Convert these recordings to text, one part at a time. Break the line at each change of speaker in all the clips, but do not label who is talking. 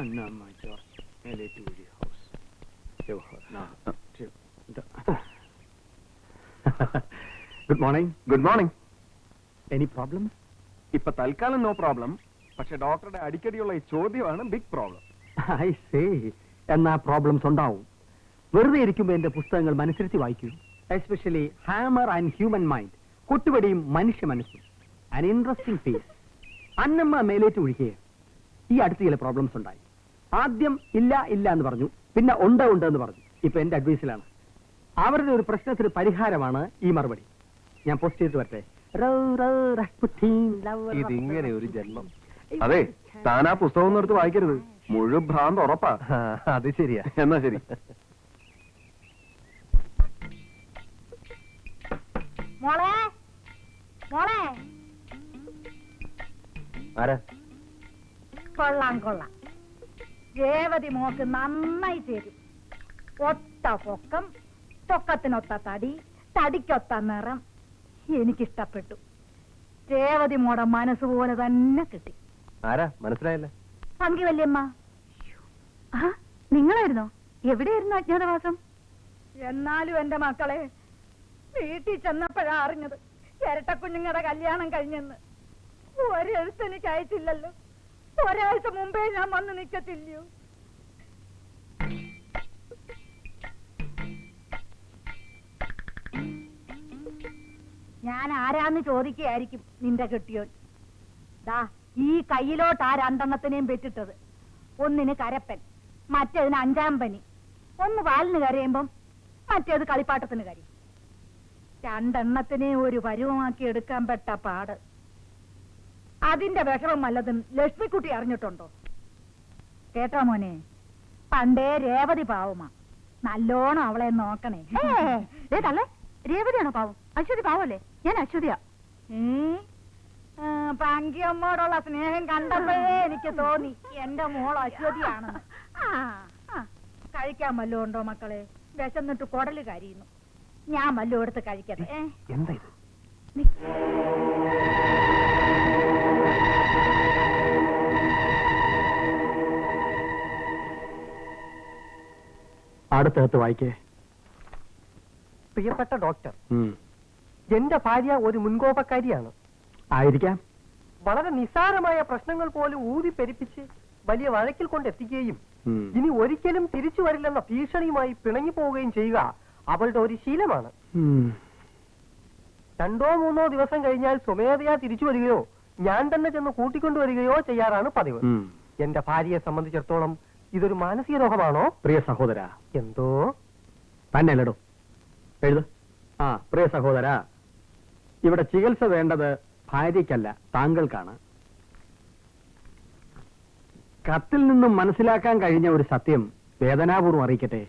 Good morning.
Good morning.
Any problem?
ഇപ്പൊ തൽക്കാലം no problem. പക്ഷെ ഡോക്ടറുടെ അടിക്കടിയുള്ള ഈ ചോദ്യമാണ് ബിഗ് പ്രോബ്ലം.
I say. എന്നാ പ്രോബ്ലംസ് ഉണ്ടാവും. വെറുതെ ഇരിക്കുമ്പോ എന്റെ പുസ്തകങ്ങൾ മനസ്സിരുത്തി വായിക്കൂ. Especially hammer and human mind, കൊട്ടുപടിയും മനുഷ്യ മനസ്സും. An interesting phase. അന്നമ്മ മേലേറ്റ് ഒഴികെ ഈ അടുത്ത് ചില പ്രോബ്ലംസ് ഉണ്ടായി. ആദ്യം ഇല്ല ഇല്ല എന്ന് പറഞ്ഞു, പിന്നെ ഉണ്ട് ഉണ്ട് എന്ന് പറഞ്ഞു. ഇപ്പൊ എന്റെ അഡ്വൈസിലാണ്. അവരുടെ ഒരു പ്രശ്നത്തിന് പരിഹാരമാണ് ഈ മറുപടി. ഞാൻ പോസ്റ്റ് ചെയ്തിട്ട് വരട്ടെ.
ഇതിങ്ങനെ ഒരു ജന്മം. അതെ, താൻ ആ പുസ്തകം ഒന്നും എടുത്ത് വായിക്കരുത്. മുഴുവൻ ഭ്രാന്ത് ഉറപ്പാ.
അത് ശരിയാ.
എന്നാ ശരി.
മോളെ മോളെ.
ആരാ?
കൊള്ളാം കൊള്ളാം. രേവതി മോക്ക് നന്നായി ചേരും. ഒത്ത പൊക്കം, പൊക്കത്തിനൊത്ത തടി, തടിക്കൊത്ത നിറം. എനിക്കിഷ്ടപ്പെട്ടു. രേവതി മോടെ മനസ്സുപോലെ തന്നെ കിട്ടി.
ആരാ? മനസ്സിലായില്ല.
പങ്കി വല്യമ്മ. നിങ്ങളായിരുന്നോ? എവിടെയായിരുന്നു അജ്ഞാതവാസം? എന്നാലും എന്റെ മക്കളെ, വീട്ടിൽ ചെന്നപ്പോഴാ അറിഞ്ഞത് ഇരട്ടക്കുഞ്ഞുങ്ങളുടെ കല്യാണം കഴിഞ്ഞെന്ന്. ഒരെഴുത്ത് എനിക്ക് അയച്ചില്ലല്ലോ. ഒരാഴ്ച മുമ്പേ ഞാൻ വന്ന് നിൽക്കത്തില്ലയോ? ഞാൻ ആരാന്ന് ചോദിക്കുകയായിരിക്കും നിന്റെ കെട്ടിയോൻ. ദാ ഈ കയ്യിലോട്ട് ആ രണ്ടെണ്ണത്തിനെയും പെറ്റിട്ടത്. ഒന്നിന് കരപ്പൻ, മറ്റേതിന് അഞ്ചാം പനി. ഒന്ന് പാലിന് കരയുമ്പം മറ്റേത് കളിപ്പാട്ടത്തിന് കരയും. രണ്ടെണ്ണത്തിനെ ഒരു പരുവമാക്കി എടുക്കാൻ പെട്ട പാട്. അതിന്റെ വിഷമം വല്ലതും ലക്ഷ്മിക്കുട്ടി അറിഞ്ഞിട്ടുണ്ടോ? കേട്ടോ മോനെ, പണ്ടേ രേവതി പാവമാ. നല്ലോണം അവളെ നോക്കണേ. തള്ളേ, രേവതിയാണോ പാവം? അശ്വതി പാവല്ലേ? ഞാൻ അശ്വതിയാ. പങ്കിയമ്മോടുള്ള സ്നേഹം കണ്ടപ്പോഴേ എനിക്ക് തോന്നി എന്റെ മോൾ അശ്വതിയാണെന്ന്. കഴിക്കാൻ വല്ലതും ഉണ്ടോ മക്കളെ? വിശന്നിട്ട് കുടല് കരിയുന്നു. ഞാൻ വല്ലതും എടുത്ത് കഴിക്കട്ടെ.
എന്താ ഇത്? അടുത്തകത്ത് വായിക്കേ.
പ്രിയപ്പെട്ട ഡോക്ടർ, എന്റെ ഭാര്യ ഒരു മുൻകോപക്കാരിയാണ്.
ആയിരിക്കാം.
വളരെ നിസ്സാരമായ പ്രശ്നങ്ങൾ പോലും ഊതി പെരിപ്പിച്ച് വലിയ വഴക്കിൽ കൊണ്ടെത്തിക്കുകയും ഇനി ഒരിക്കലും തിരിച്ചു വരില്ലെന്ന ഭീഷണിയുമായി പിണങ്ങി പോവുകയും ചെയ്യുക അവളുടെ ഒരു ശീലമാണ്. 2-3 ദിവസം കഴിഞ്ഞാൽ സ്വമേധയാ തിരിച്ചു വരികയോ ഞാൻ തന്നെ ചെന്ന് കൂട്ടിക്കൊണ്ടുവരികയോ ചെയ്യാറാണ് പതിവ്. എന്റെ ഭാര്യയെ സംബന്ധിച്ചിടത്തോളം ഇതൊരു മാനസിക രോഗമാണോ?
പ്രിയ സഹോദര.
എന്തോ
തന്നെ അല്ലടോ എഴുത്. പ്രിയ സഹോദര, ഇവിടെ ചികിത്സ വേണ്ടത് ഭാര്യയ്ക്കല്ല, താങ്കൾക്കാണ്. കത്തിൽ നിന്നും മനസ്സിലാക്കാൻ കഴിഞ്ഞ ഒരു സത്യം വേദനാപൂർവ്വം അറിയിക്കട്ടെ.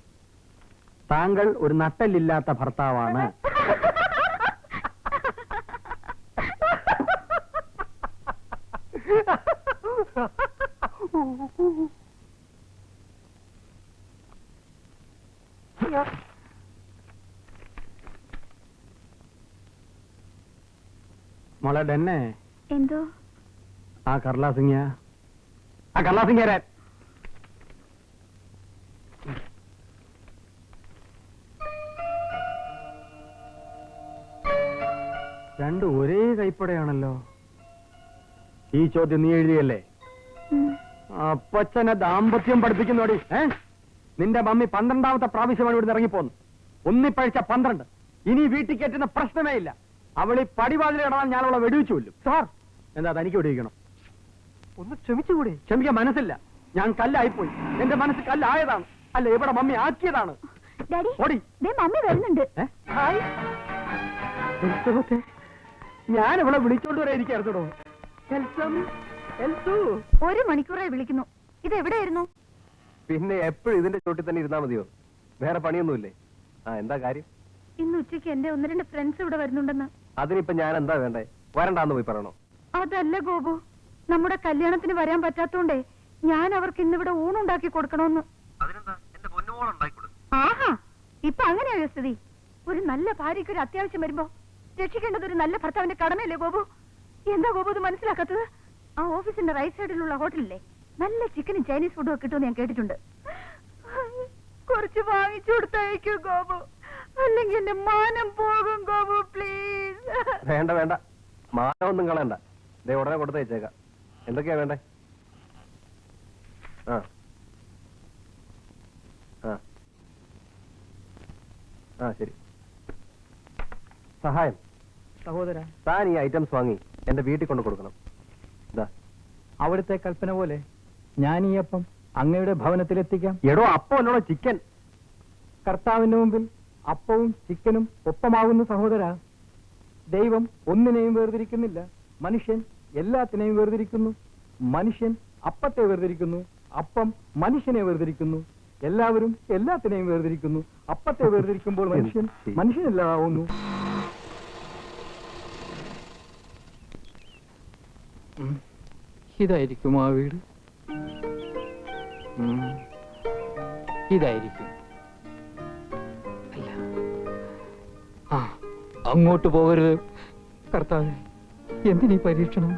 താങ്കൾ ഒരു നട്ടല്ലില്ലാത്ത ഭർത്താവാണ്. മോളെ ഡെന്നെ.
എന്തോ?
ആ കർലാസിംഗ, ആ കർലാസിംഗരാൻ. രണ്ടും ഒരേ കൈപ്പടയാണല്ലോ. ഈ ചോദ്യം നീ എഴുതിയല്ലേ? അപ്പച്ചനെ ദാമ്പത്യം പഠിപ്പിക്കുന്നോടി. നിന്റെ മമ്മി 12ാമത്തെ പ്രാവശ്യമാണ് ഇവിടുന്ന് ഇറങ്ങിപ്പോന്നു. ഒന്നിപ്പഴിച്ച 12. ഇനി വീട്ടിൽ കയറ്റുന്ന പ്രശ്നമേ ഇല്ല. അവളി പടിവാതിലിടാൻ ഞാൻ അവളെ വെടിവെച്ചു കൊല്ലും. സാർ, എന്താ തനിക്ക് വെടിവെക്കണം?
ഒന്ന് ക്ഷമിച്ചുകൂടി?
ക്ഷമിക്കാൻ മനസ്സില്ല. ഞാൻ കല്ലായിപ്പോയി. എന്റെ മനസ്സ് കല്ലായതാണ്. അല്ല, ഇവിടെ മമ്മി ആക്കിയതാണ്.
മമ്മി വരുന്നുണ്ട്.
ഞാൻ ഇവിടെ വിളിച്ചോണ്ട് വരെ ഇരിക്കായിരുന്നോ?
1 മണിക്കൂറായി വിളിക്കുന്നു. ഇത് എവിടെയായിരുന്നു?
പിന്നെ എപ്പോഴും ഇതിന്റെ ചോട്ടിൽ തന്നെ ഇരുന്നാ മതിയോ? വേറെ പണിയൊന്നുമില്ലേ? എന്താ കാര്യം?
ഇന്ന് ഉച്ചയ്ക്ക് എന്റെ 1-2 ഫ്രണ്ട്സ് ഇവിടെ വരുന്നുണ്ടെന്ന്.
അതിനിപ്പോ ഞാൻ എന്താ വേണ്ടേ? വരണ്ടാന്ന് പോയി പറയണോ?
അതല്ല ഗോപു, നമ്മുടെ കല്യാണത്തിന് വരാൻ പറ്റാത്തോണ്ടേ ഞാൻ അവർക്ക് ഇന്നിവിടെ ഊണുണ്ടാക്കി കൊടുക്കണോന്ന്. ആഹാ, ഇപ്പൊ അങ്ങനെയായോ സ്ഥിതി? ഒരു നല്ല ഭാര്യയ്ക്ക് ഒരു അത്യാവശ്യം വരുമ്പോ രക്ഷിക്കേണ്ടത് ഒരു നല്ല ഭർത്താവിന്റെ കടമയല്ലേ ഗോപു? എന്താ ഗോപു ഇത് മനസ്സിലാക്കാത്തത്? ആ ഓഫീസിന്റെ റൈറ്റ് സൈഡിലുള്ള ഹോട്ടലില്ലേ, നല്ല ചിക്കനും ചൈനീസ് ഫുഡും ഒക്കെ കിട്ടുമെന്ന് ഞാൻ കേട്ടിട്ടുണ്ട്. കുറച്ച് വാങ്ങിച്ചു കൊടുത്തയക്കൂ ഗോപു, അല്ലെങ്കിൽ എന്റെ മാനം പോകും ഗോപു, പ്ലീസ്.
വേണ്ട വേണ്ട, മാനമൊന്നും കളയണ്ട. ദേ ഉടനെ കൊടുത്തയച്ചേക്കാം. എന്തൊക്കെയാ വേണ്ടേ? ആ ആ ആ ശരി. സഹായം
സഹോദര,
താൻ ഈ ഐറ്റംസ് വാങ്ങി എന്റെ വീട്ടിൽ കൊണ്ട് കൊടുക്കണം. ഇതാ.
അവിടുത്തെ കൽപ്പന പോലെ ഞാൻ ഈ അപ്പം അങ്ങയുടെ ഭവനത്തിലെത്തിക്കാം.
എടോ, അപ്പം അല്ലോടോ ചിക്കൻ.
കർത്താവിന്റെ മുമ്പിൽ അപ്പവും ചിക്കനും ഒപ്പമാകുന്നു സഹോദര. ദൈവം ഒന്നിനെയും വേർതിരിക്കുന്നില്ല, മനുഷ്യൻ എല്ലാത്തിനെയും വേർതിരിക്കുന്നു. മനുഷ്യൻ അപ്പത്തെ വേർതിരിക്കുന്നു, അപ്പം മനുഷ്യനെ വേർതിരിക്കുന്നു. എല്ലാവരും എല്ലാത്തിനെയും വേർതിരിക്കുന്നു. അപ്പത്തെ വേർതിരിക്കുമ്പോൾ മനുഷ്യൻ മനുഷ്യനല്ലാവുന്നു. ഇതായിരിക്കും ആ വീട്. ഇതായിരിക്കും. അല്ല, ആ അങ്ങോട്ട് പോകരുത് കർത്താവേ. എന്തിനീ പരീക്ഷണം?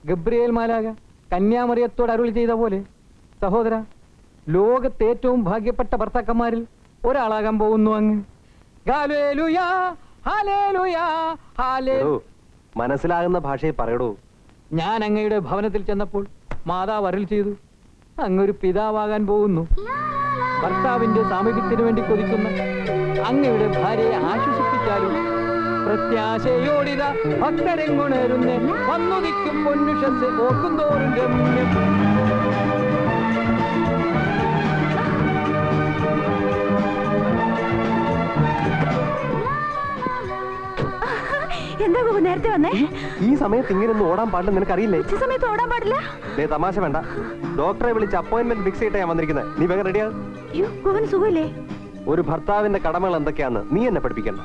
ഗബ്രിയേൽ മാലാക കന്യാമറിയത്തോട് അരുളി ചെയ്ത പോലെ സഹോദര, ലോകത്തെ ഏറ്റവും ഭാഗ്യപ്പെട്ട ഭർത്താക്കന്മാരിൽ ഒരാളാകാൻ പോകുന്നു അങ്ങ്. Hallelujah, hallelujah, hallelujah.
മനസ്സിലാകുന്ന ഭാഷയിൽ പറയടോ.
ഞാൻ അങ്ങയുടെ ഭവനത്തിൽ ചെന്നപ്പോൾ മാതാവ് അരുൾ ചെയ്തു, അങ്ങൊരു പിതാവാകാൻ പോകുന്നു. ഭർത്താവിന്റെ സാമീപ്യത്തിനു വേണ്ടി കൊതിക്കുന്ന അങ്ങയുടെ ഭാര്യയെ ആശ്വസിപ്പിച്ചാലും പ്രത്യാശയോടിത ഭക്തരെങ്ങുണരുന്നേ വന്നുദിക്കും പൊന്നുഷസ് ഓർക്കുന്തോറും രമ്യം.
എന്താ ഗോപു നേരത്തെ വന്നേ?
ഈ സമയത്ത് ഇങ്ങനെയൊന്നും ഓടാൻ പാടില്ല, നിനക്കറിയില്ലേ?
ഉച്ച സമയത്ത് ഓടാൻ പാടില്ല.
ദേ തമാശ വേണ്ട. ഡോക്ടറെ വിളിച്ച് അപ്പോയിന്റ്മെന്റ് ഫിക്സ് ചെയ്തിട്ടാ ഞാൻ വന്നിരിക്കുന്നത്. നീ വേഗം റെഡിയാ.
അയ്യോ, ഗോപന് സുഖമില്ലേ?
ഒരു ഭർത്താവിന്റെ കടമകൾ എന്തൊക്കെയാന്ന് നീ എന്നെ പഠിപ്പിക്കണ്ട.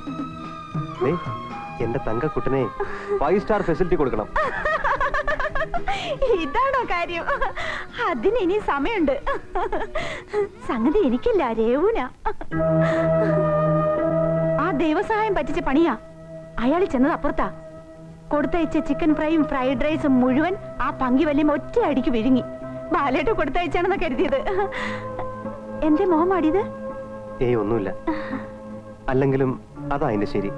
എന്റെ തങ്കക്കുട്ടനെ 5 സ്റ്റാർ ഫെസിലിറ്റി കൊടുക്കണം.
ഇതാണോ കാര്യം? അതിന് ഇനി സമയമുണ്ട്. സംഗതി എനിക്കില്ല, രേവുന. ആ ദൈവസഹായം പറ്റിച്ച പണിയാ. അയാൾ ചെന്നത് അപ്പുറത്താ. കൊടുത്തയച്ച ചിക്കൻ ഫ്രൈയും ഫ്രൈഡ് റൈസും മുഴുവൻ ആ പങ്കി വല്യം ഒറ്റ അടിക്ക് വിഴുങ്ങി. ബാലേട്ട് കൊടുത്തയച്ചാണെന്ന് കരുതിയത്. എന്റെ മോഹം മാടിയത്?
ഏയ് ഒന്നുമില്ല. അല്ലെങ്കിലും അതാ അതിന്റെ ശരി.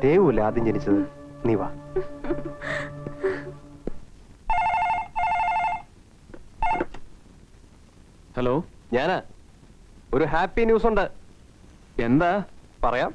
ദേവൂല്ല ആദ്യം ജനിച്ചത്. നീ വാ.
ഹലോ,
ഞാനാ. ഒരു ഹാപ്പി ന്യൂസ് ഉണ്ട്.
എന്താ?
പറയാം.